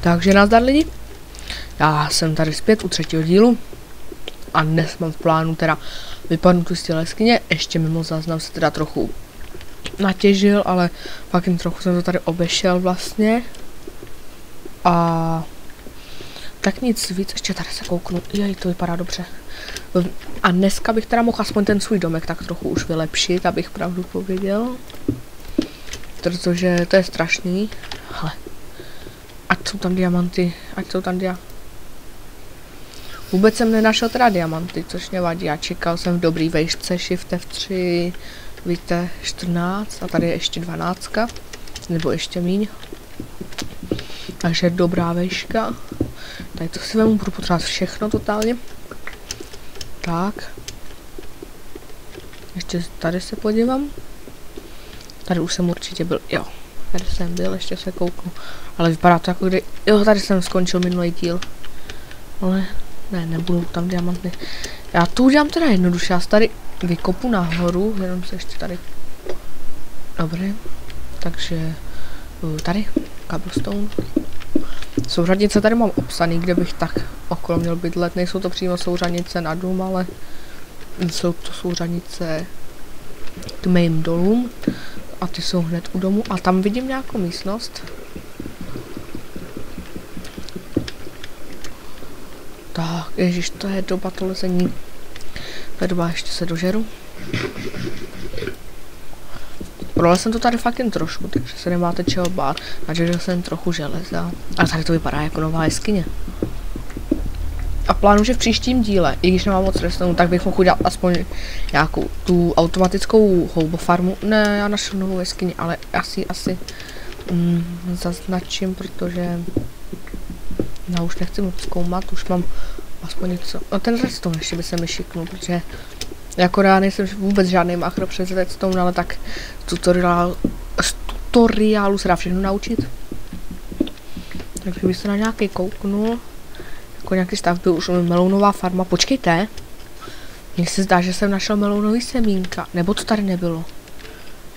Takže nazdar lidi, já jsem tady zpět u třetího dílu a dnes mám v plánu teda vypadnout z té jeskyně, ještě mimo záznam se teda trochu natěžil, ale fakt jen trochu jsem to tady obešel vlastně a tak nic víc, ještě tady se kouknu, jej, to vypadá dobře. A dneska bych teda mohl aspoň ten svůj domek tak trochu už vylepšit, abych pravdu pověděl, protože to je strašný, ale ať jsou tam diamanty, ať jsou tam Vůbec jsem nenašel teda diamanty, což nevadí, já čekal jsem v dobrý vejšce, Shift F3, víte, 14 a tady je ještě 12, nebo ještě míň. Takže dobrá vejška. Tady to si vemu, budu potřebovat všechno totálně. Tak. Ještě tady se podívám. Tady už jsem určitě byl, jo. Tady jsem byl, ještě se kouknu. Ale vypadá to jako kdy, jo, tady jsem skončil minulý díl. Ale ne, nebudou tam diamanty. Já to udělám teda jednoduše, já se tady vykopu nahoru, jenom se ještě tady. Dobré. Takže tady, cobblestone. Souřadnice tady mám obsaný, kde bych tak okolo měl bydlet. Nejsou to přímo souřadnice na dům, ale jsou to souřadnice k mým dolům. A ty jsou hned u domu. A tam vidím nějakou místnost. Tak, ježiš, to je doba to lezení. To je doba, ještě se dožeru. Prolez jsem to tady fakt jen trošku, takže se nemáte čeho bát. Nažeřil jsem trochu železa. Ale tady to vypadá jako nová jeskyně. A plánuji, že v příštím díle, i když nemám moc redstone, tak bych mohl udělat aspoň nějakou tu automatickou houbofarmu. Ne, já našel novou jeskyni, ale asi zaznačím, protože já už nechci moc zkoumat, už mám aspoň něco. No ten redstone ještě by se mi šiknul, protože jako já nejsem vůbec žádný macro přes redstone, ale tak z tutoriálu se dá všechno naučit. Takže bych se na nějaký kouknul. Jako nějaký stavby, už melounová farma. Počkejte. Mně se zdá, že jsem našel melounový semínka. Nebo to tady nebylo.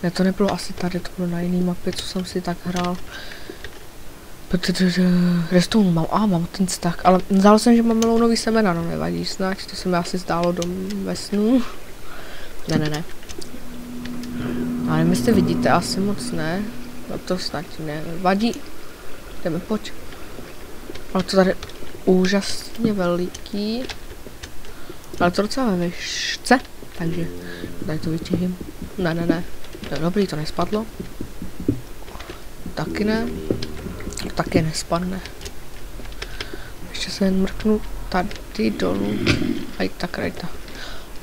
Ne, to nebylo asi tady, to bylo na jiný mapě, co jsem si tak hrál. Redstone mám ten stack, ale zdálo jsem, že mám melounový semena, no nevadí, snad, to se mi asi zdálo ve snu. Ne. Ale nevím, jestli vidíte, asi moc ne. No to snad nevadí. Jdeme, pojď. Ale to tady úžasně veliký. Ale to docela ve výšce, takže tady to vytěžím. Ne. To je dobrý, to nespadlo. Taky ne. Taky nespadne. Ještě se jen mrknu tady dolů. Rajta.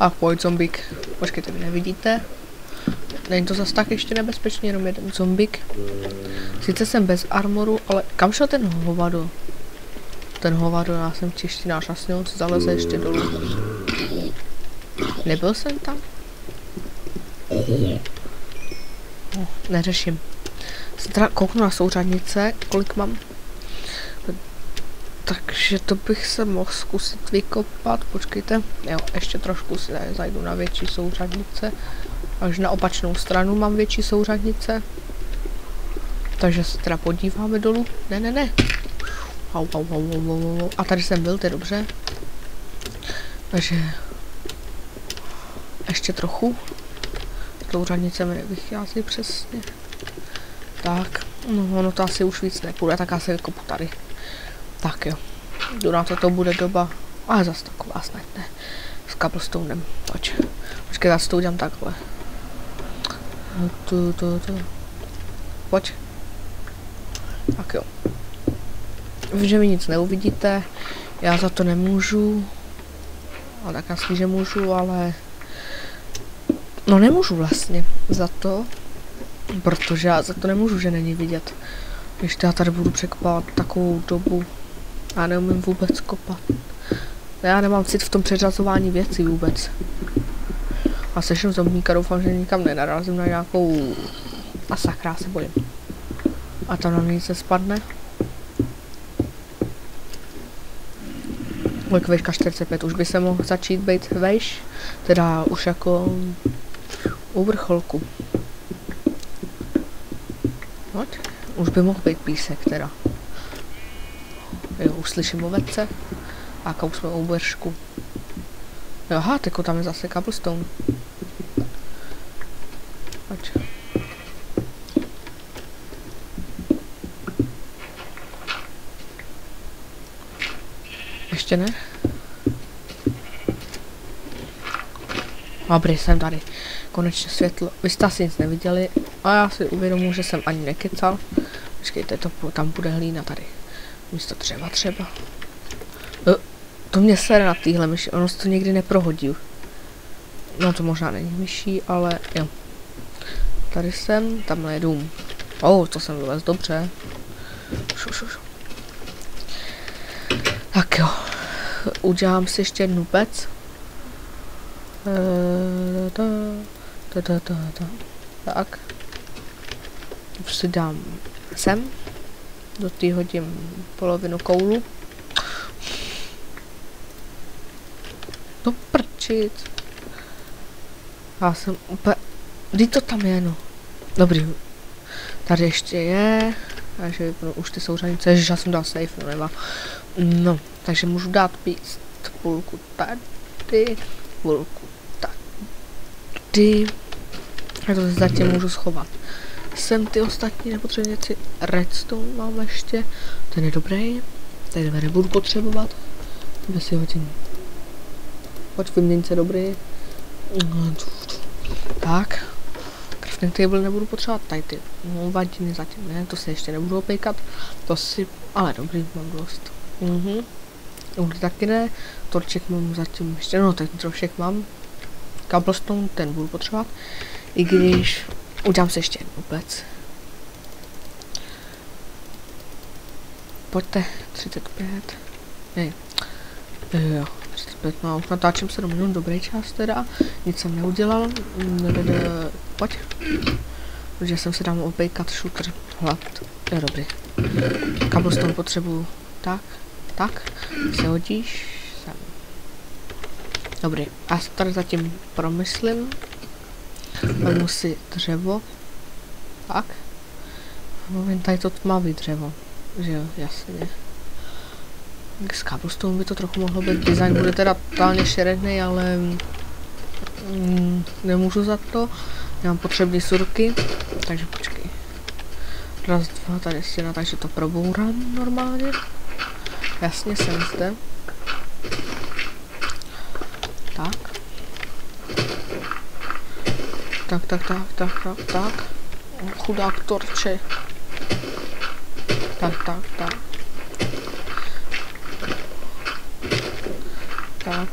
A pojď zombík. Počkejte, vy nevidíte. Není to zas tak ještě nebezpečný, jenom jeden zombík. Sice jsem bez armoru, ale kam šel ten hovado? Ten hovado, já jsem češtinář, asi on se zaleze ještě dolů. Nebyl jsem tam? Neřeším. Teda kouknu na souřadnice, kolik mám. Takže to bych se mohl zkusit vykopat, počkejte. Jo, ještě trošku si zajdu na větší souřadnice. Takže na opačnou stranu mám větší souřadnice. Takže se teda podíváme dolů. Ne. Au. A tady jsem byl, to je dobře. Takže ještě trochu. Souřadnice mi nevychází přesně. Tak, no ono to asi už víc nepůjde, tak já se vykopu tady. Tak jo, jdu na to bude doba, ale zase taková snad ne. S cobblestonem, pojď. Počkej, já si to udělám takhle. Pojď. Tak jo. Vím, že mi nic neuvidíte, já za to nemůžu. Ale tak asi, že můžu, ale no nemůžu vlastně za to. Protože já za to nemůžu, že není vidět. Když já tady budu překopávat takovou dobu. Já neumím vůbec kopat. Já nemám cit v tom přeřazování věcí vůbec. A seším zombíka, doufám, že nikam nenarazím na nějakou. A sakra, se bojím. A tam na mě se spadne. Kolik vejška 45, už by se mohl začít být vejš. Teda už jako u vrcholku. Už by mohl být písek teda. Jo, už slyším ovetce. A už jsme u vršku. Aha, tyko, tam je zase cobblestone. Pojď. Ještě ne? Dobrý, jsem tady. Konečně světlo. Vy jste asi nic neviděli. A já si uvědomuji, že jsem ani nekecal. Počkejte, tam bude hlína tady. Místo dřeva třeba. To mě sere na téhle myši. Ono se to někdy neprohodí. No to možná není myší, ale jo. Tady jsem, tamhle je dům. To jsem vylez dobře. Šu. Tak jo. Udělám si ještě jednu pec. Tak. Už si dám sem. Do té hodím polovinu koulu. No prčit. Já jsem úplně... Kdy to tam je, no? Dobrý. Tady ještě je. Takže už ty souřadnice, že já jsem dal safe, no nevá. No, takže můžu dát píst půlku tady, půlku tady. A to zatím můžu schovat. Sem ty ostatní nepotřebné věci. Redstone mám ještě. Ten je dobrý. Tady nebudu potřebovat. Kde si hodím. Pojď vyměnit se dobrý. Tak. Crafting table nebudu potřebovat. Tady ty vadiny zatím ne. To se ještě nebudu opejkat. To si... Ale dobrý, mám dost. Už taky ne. Torček mám zatím ještě. No, ten trošek mám. Cobblestone, ten budu potřebovat. I když... Udělám si ještě jednu pec. Pojďte, 35. Nej. Jo, 35, no už natáčím 7 minut, dobrý čas teda. Nic jsem neudělal. Pojď. Protože jsem si dám opejkat shooter. Hlad. Jo, dobrý. Cobblestone potřebuju. Tak. Se hodíš. Sem. Dobrý. Já se tady zatím promyslím. Vezmu si dřevo. Tak. Moment, tady to tmavý dřevo. Že jo, jasně. S cobblestone by to trochu mohlo být. Design bude teda totálně šeredný, ale nemůžu za to. Já mám potřebné surky, takže počkej. Raz, dva, tady stěna, takže to probourám normálně. Jasně, jsem zde. Tak. Tak. Chudák torče.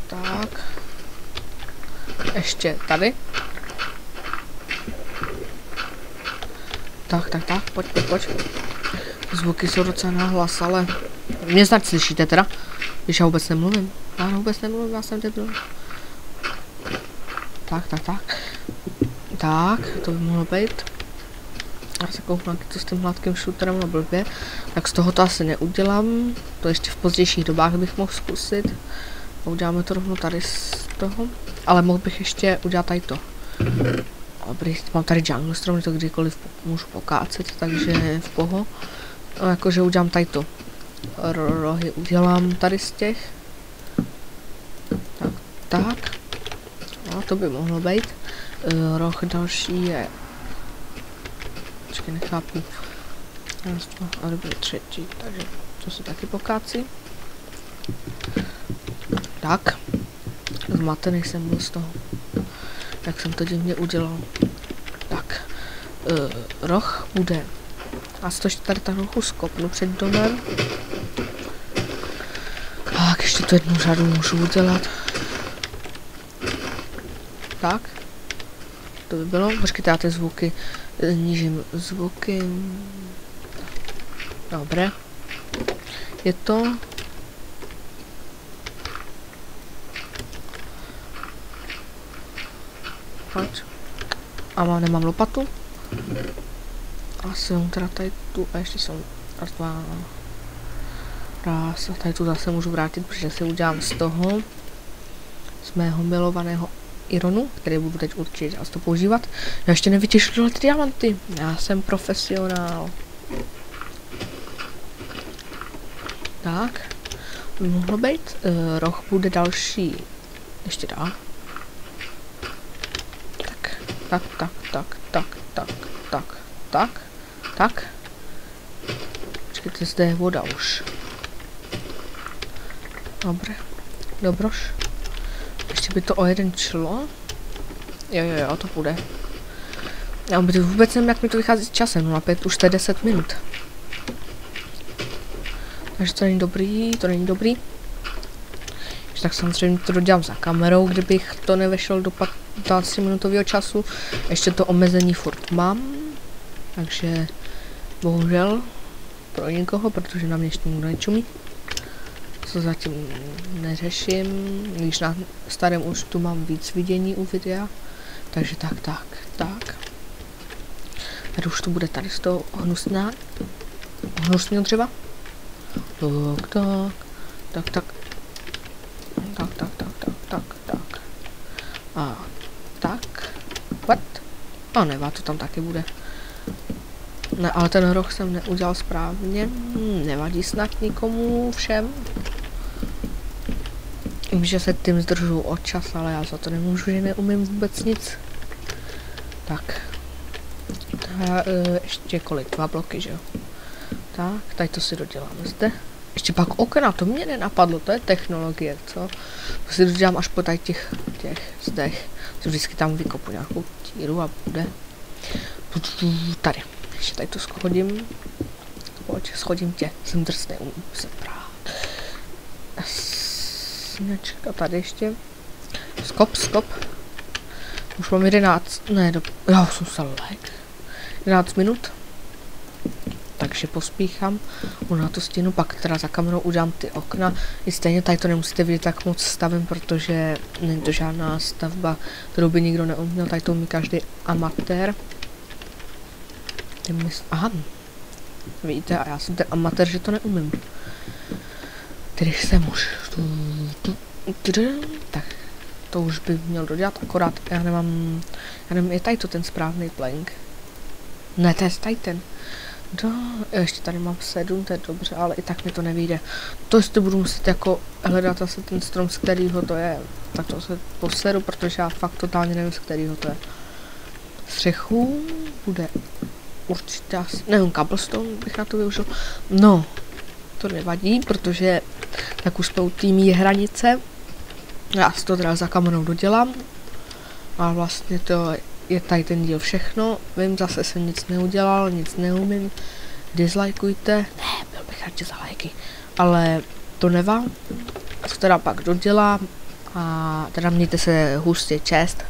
Tak. Ještě tady. Tak, pojď. Zvuky jsou docela nahlas, ale mě snad slyšíte teda, když já vůbec nemluvím. Já jsem debil. Tak, to by mohlo být. Já se kouknu, co s tím hladkým shooterem na blbě. Tak z toho to asi neudělám. To ještě v pozdějších dobách bych mohl zkusit. Uděláme to rovnou tady z toho. Ale mohl bych ještě udělat tady to. Dobrý, mám tady jungle strom, to kdykoliv můžu pokácet, takže v poho. No, jakože udělám tady to. Rohy udělám tady z těch. Tak. No, to by mohlo být. Roh další je... Počkej, nechápu. Raz, dva, a dobrý, třetí, takže to se taky pokácí. Tak. Zmatený jsem byl z toho. Jak jsem to divně udělal. Tak. Roh bude. A to ještě tady trochu skopnu před domem. Tak, ještě tu jednu řadu můžu udělat. Tak. To by bylo. Počkejte, já ty zvuky snížím. Zvuky. Dobré. Je to. Pojď. A nemám lopatu. Asi mám teda tady tu a ještě jsem raz, dva. Raz a tady tu zase můžu vrátit, protože si udělám z toho. Z mého milovaného ironu, který budu teď určitě to používat. Já ještě nevytěžil ty diamanty. Já jsem profesionál. Tak. By mohlo být. Roh bude další. Ještě dál. Tak. Počkejte, zde je voda už. Dobré. Dobroš. Ještě by to o jeden šlo. Jo, to bude. Já vůbec nevím, jak mi to vychází s časem. 05, už to je 10 minut. Takže to není dobrý. Tak samozřejmě to dodělám za kamerou, kdybych to nevešel do 15 minutového času. Ještě to omezení furt mám. Takže bohužel pro někoho, protože na mě ještě nikdo nečumí. Co zatím neřeším, když na starém účtu mám víc vidění u videa. Takže tak. Tady už to bude tady z toho hnusného dřeva. Tak. A tak. What? A nevá, to tam taky bude. Ne, ale ten roh jsem neudělal správně. Nevadí snad nikomu, všem. Vím, že se tím zdržu o čas, ale já za to nemůžu, že neumím vůbec nic. Tak. Ještě kolik? 2 bloky, že jo? Tak, tady to si doděláme zde. Ještě pak okna, to mě nenapadlo, to je technologie, co? To si dodělám až po tady těch zdech. To vždycky tam vykopu nějakou tíru a bude. Tady. Ještě tady to schodím. Pojď, schodím tě. Jsem drsný, umím se prát. A tady ještě. Skop. Už mám 11, ne, já jsem se lek. 11 minut. Takže pospíchám. Na tu stěnu, pak teda za kamerou udělám ty okna. I stejně tady to nemusíte vidět tak moc stavím, protože není to žádná stavba, kterou by nikdo neuměl. Tady to umí každý amatér. Aha. Víte, a já jsem ten amatér, že to neumím. Když jsem už. Tak, to už by měl dodělat, akorát já nevím, je tady to ten správný plank. Ne, to je tady ten. Ještě tady mám 7, to je dobře, ale i tak mi to nevyjde. To jestli budu muset jako hledat asi ten strom, z kterého to je. Tak to se poseru, protože já fakt totálně nevím, z kterého to je. Střechu bude určitě asi, nevím, cobblestone bych na to využil. No, to nevadí, protože tak už jsme u té hranice. Já si to teda za kamerou dodělám. A vlastně to je tady ten díl všechno. Vím, zase jsem nic neudělal, nic neumím. Dislajkujte. Ne, byl bych radši za lajky. Ale to nevá. To teda pak dodělám. A teda mějte se hustě, čest.